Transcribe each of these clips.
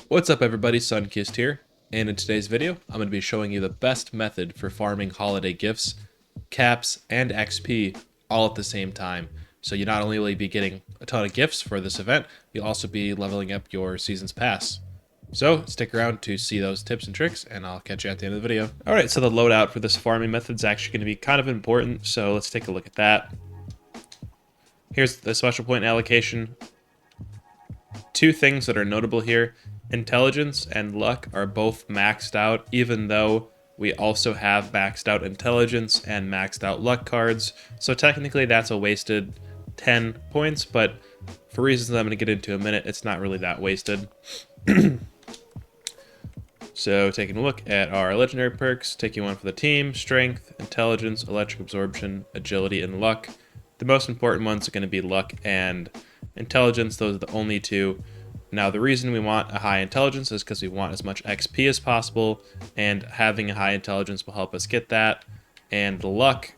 What's up everybody, Sunkissed here, and in today's video, I'm going to be showing you the best method for farming holiday gifts, caps, and XP all at the same time. So you not only will be getting a ton of gifts for this event, you'll also be leveling up your season's pass. So stick around to see those tips and tricks, and I'll catch you at the end of the video. Alright, so the loadout for this farming method is actually going to be kind of important, so let's take a look at that. Here's the special point allocation. Two things that are notable here. Intelligence and luck are both maxed out, even though we also have maxed out intelligence and maxed out luck cards. So technically that's a wasted 10 points, but for reasons I'm going to get into in a minute, it's not really that wasted. So taking a look at our legendary perks, taking one for the team: strength, intelligence, electric absorption, agility, and luck. The most important ones are going to be luck and intelligence. Those are the only two. Now, the reason we want a high intelligence is because we want as much XP as possible, and having a high intelligence will help us get that. And the luck,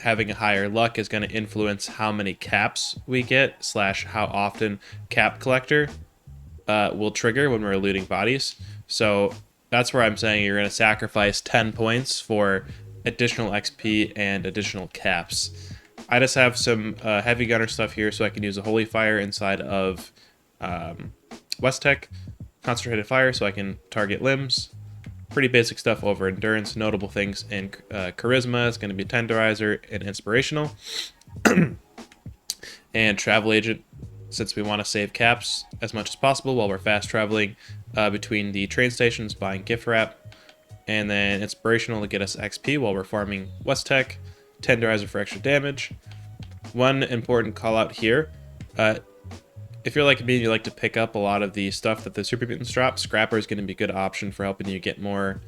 having a higher luck is going to influence how many caps we get, / how often cap collector will trigger when we're looting bodies. So that's where I'm saying you're going to sacrifice 10 points for additional XP and additional caps. I just have some heavy gunner stuff here so I can use a holy fire inside of MrWestTek, concentrated fire so I can target limbs. Pretty basic stuff over endurance. Notable things in charisma is going to be tenderizer and inspirational. And travel agent, since we want to save caps as much as possible while we're fast traveling between the train stations buying gift wrap. And then inspirational to get us XP while we're farming MrWestTek. Tenderizer for extra damage. One important call out here. If you're like me and you like to pick up a lot of the stuff that the super mutants drop, Scrapper is going to be a good option for helping you get more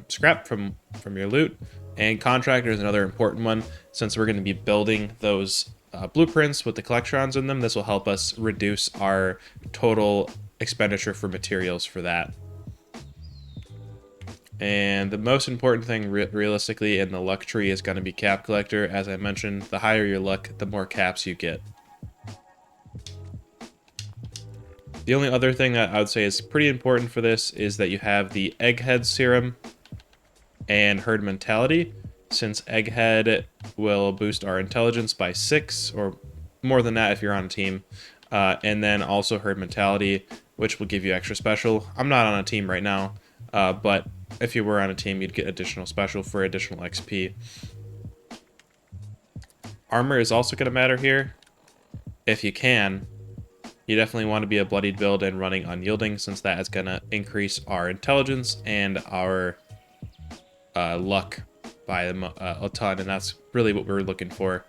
scrap from your loot. And Contractor is another important one, since we're going to be building those blueprints with the collectrons in them. This will help us reduce our total expenditure for materials for that. And the most important thing realistically in the luck tree is going to be cap collector. As I mentioned, the higher your luck, the more caps you get. The only other thing that I would say is pretty important for this is that you have the egghead serum and herd mentality, since egghead will boost our intelligence by 6 or more than that if you're on a team, and then also herd mentality, which will give you extra special. I'm not on a team right now, but if you were on a team, you'd get additional special for additional XP. Armor is also going to matter here. If you can, you definitely want to be a bloodied build and running unyielding, since that is going to increase our intelligence and our luck by a ton, and that's really what we're looking for.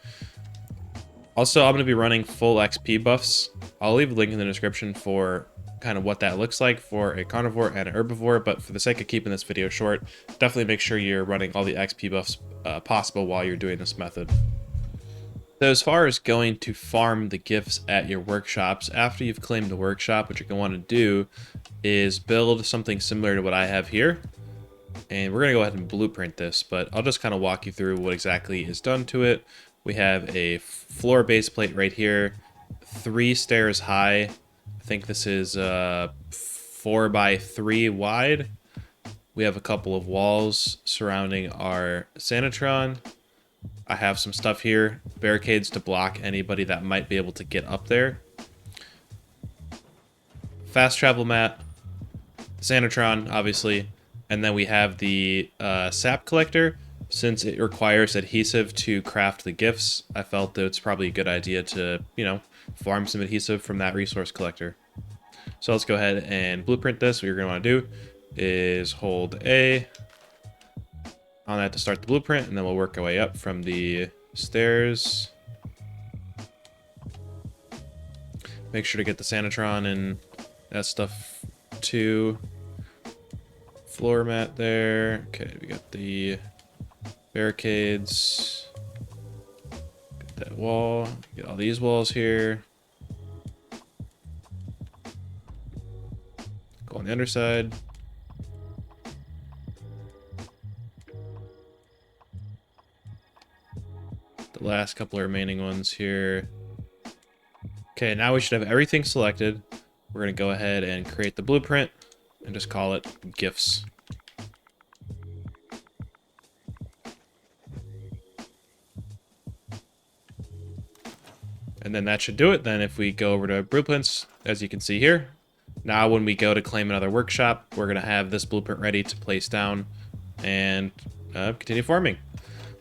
Also, I'm going to be running full XP buffs. I'll leave a link in the description for kind of what that looks like for a carnivore and an herbivore, but for the sake of keeping this video short, definitely make sure you're running all the XP buffs possible while you're doing this method. So as far as going to farm the gifts at your workshops, after you've claimed the workshop, what you're going to want to do is build something similar to what I have here. And we're going to go ahead and blueprint this, but I'll just kind of walk you through what exactly is done to it. We have a floor base plate right here, 3 stairs high. I think this is 4 by 3 wide. We have a couple of walls surrounding our Sanitron. I have some stuff here, barricades to block anybody that might be able to get up there. Fast travel mat, Sanitron, obviously, and then we have the sap collector. Since it requires adhesive to craft the gifts, I felt that it's probably a good idea to, farm some adhesive from that resource collector. So let's go ahead and blueprint this. What you're going to want to do is hold A on that to start the blueprint, and then we'll work our way up from the stairs. Make sure to get the Sanitron and that stuff too. Floor mat there. Okay, we got the barricades. Get that wall. Get all these walls here. Go on the underside. The last couple of remaining ones here. Okay, now we should have everything selected. we're going to go ahead and create the blueprint and just call it gifts. And then that should do it. Then if we go over to blueprints, as you can see here, now when we go to claim another workshop, we're going to have this blueprint ready to place down and continue farming.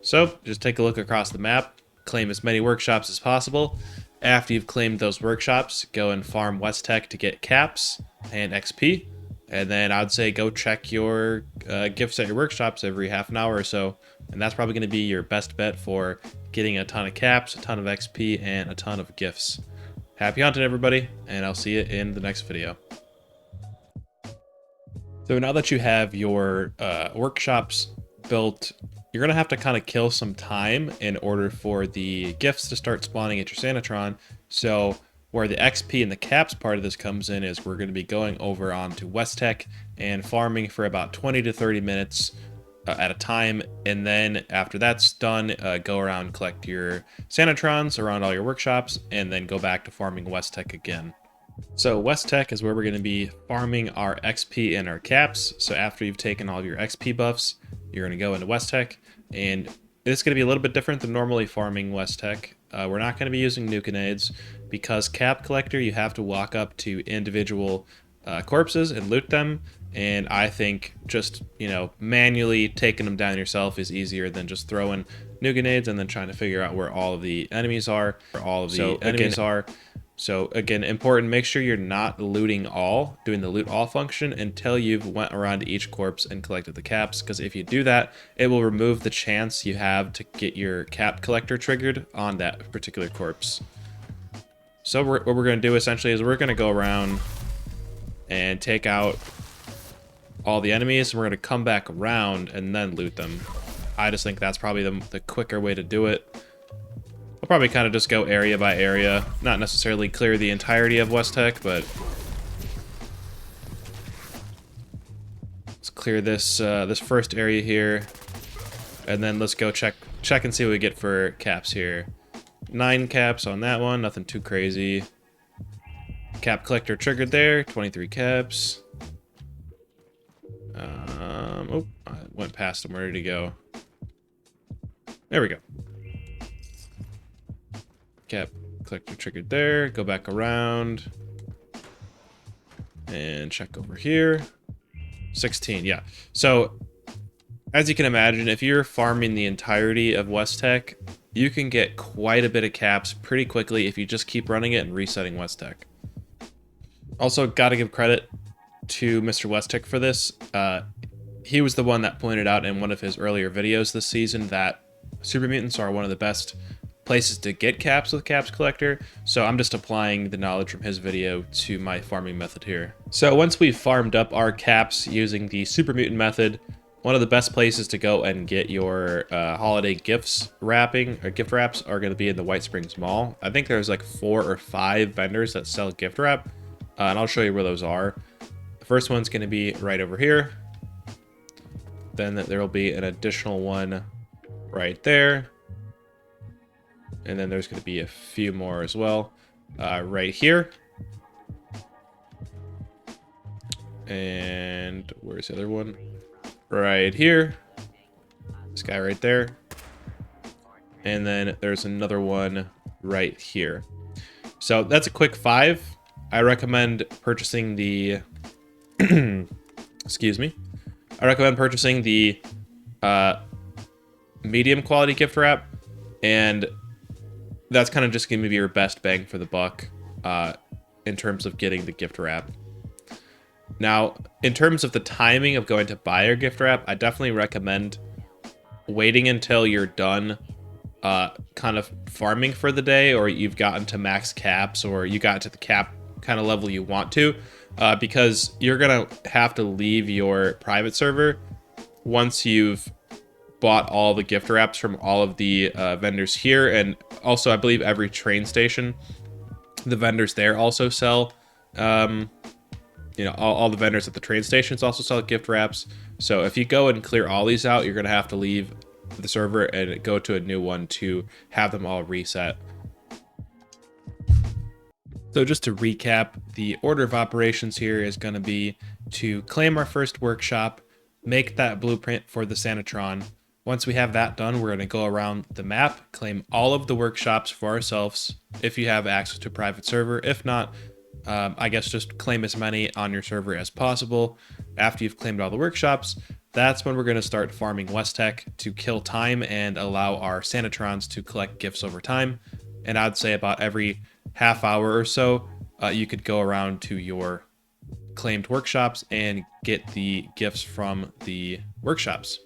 So just take a look across the map, claim as many workshops as possible. After you've claimed those workshops, go and farm WestTek to get caps and XP. And then I'd say go check your gifts at your workshops every half an hour or so. And that's probably going to be your best bet for getting a ton of caps, a ton of XP, and a ton of gifts. Happy hunting, everybody, and I'll see you in the next video. So now that you have your workshops built, you're going to have to kind of kill some time in order for the gifts to start spawning at your Sanitron. So where the XP and the caps part of this comes in is we're going to be going over onto WestTek and farming for about 20 to 30 minutes at a time. And then after that's done, go around, collect your Sanitrons around all your workshops, and then go back to farming WestTek again. So WestTek is where we're going to be farming our XP and our caps. So after you've taken all of your XP buffs, you're going to go into WestTek, and it's going to be a little bit different than normally farming WestTek. We're not going to be using nuke-nades because cap collector, you have to walk up to individual corpses and loot them. And I think just, you know, manually taking them down yourself is easier than just throwing nuke-nades and then trying to figure out where all of the enemies are, So again, important, make sure you're not looting all, doing the loot all function until you've went around each corpse and collected the caps, because if you do that, it will remove the chance you have to get your cap collector triggered on that particular corpse. So what we're going to do essentially is we're going to go around and take out all the enemies, and we're going to come back around and then loot them. I just think that's probably the quicker way to do it. I'll probably kind of just go area by area, not necessarily clear the entirety of WestTek, but let's clear this this first area here, and then let's go check and see what we get for caps here. 9 caps on that one, nothing too crazy. Cap collector triggered there, 23 caps. Oh, I went past him. Where did he go? There we go. Cap collector triggered there. Go back around and check over here. 16, yeah. So as you can imagine, if you're farming the entirety of WestTek, you can get quite a bit of caps pretty quickly if you just keep running it and resetting WestTek. Also, gotta give credit to MrWestTek for this. He was the one that pointed out in one of his earlier videos this season that super mutants are one of the best places to get caps with caps collector, so I'm just applying the knowledge from his video to my farming method here. So once we've farmed up our caps using the super mutant method, one of the best places to go and get your holiday gifts wrapping or gift wraps are going to be in the White Springs Mall. I think there's like 4 or 5 vendors that sell gift wrap, and I'll show you where those are. The first one's going to be right over here. Then there will be an additional one right there. And then there's going to be a few more as well right here. And where's the other one? Right here. This guy right there. And then there's another one right here. So that's a quick 5. I recommend purchasing the excuse me. I recommend purchasing the medium quality gift wrap, and that's kind of just going to be your best bang for the buck in terms of getting the gift wrap. Now, in terms of the timing of going to buy your gift wrap, I definitely recommend waiting until you're done kind of farming for the day, or you've gotten to max caps, or you got to the cap kind of level you want to, because you're going to have to leave your private server once you've bought all the gift wraps from all of the vendors here. And also, I believe every train station, the vendors there also sell, you know, all the vendors at the train stations also sell gift wraps. So if you go and clear all these out, you're going to have to leave the server and go to a new one to have them all reset. So just to recap, the order of operations here is going to be to claim our first workshop, make that blueprint for the Sanitron. Once we have that done, we're going to go around the map, claim all of the workshops for ourselves if you have access to a private server. If not, I guess just claim as many on your server as possible. After you've claimed all the workshops, that's when we're going to start farming WestTek to kill time and allow our Sanitrons to collect gifts over time. And I'd say about every half hour or so, you could go around to your claimed workshops and get the gifts from the workshops.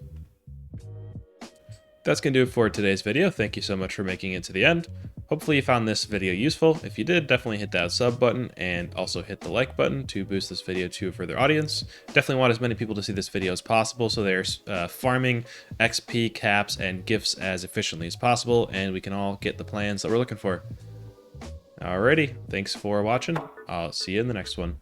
That's going to do it for today's video. Thank you so much for making it to the end. Hopefully you found this video useful. If you did, definitely hit that sub button and also hit the like button to boost this video to a further audience. Definitely want as many people to see this video as possible so they're farming XP, caps, and gifts as efficiently as possible, and we can all get the plans that we're looking for. Alrighty, thanks for watching. I'll see you in the next one.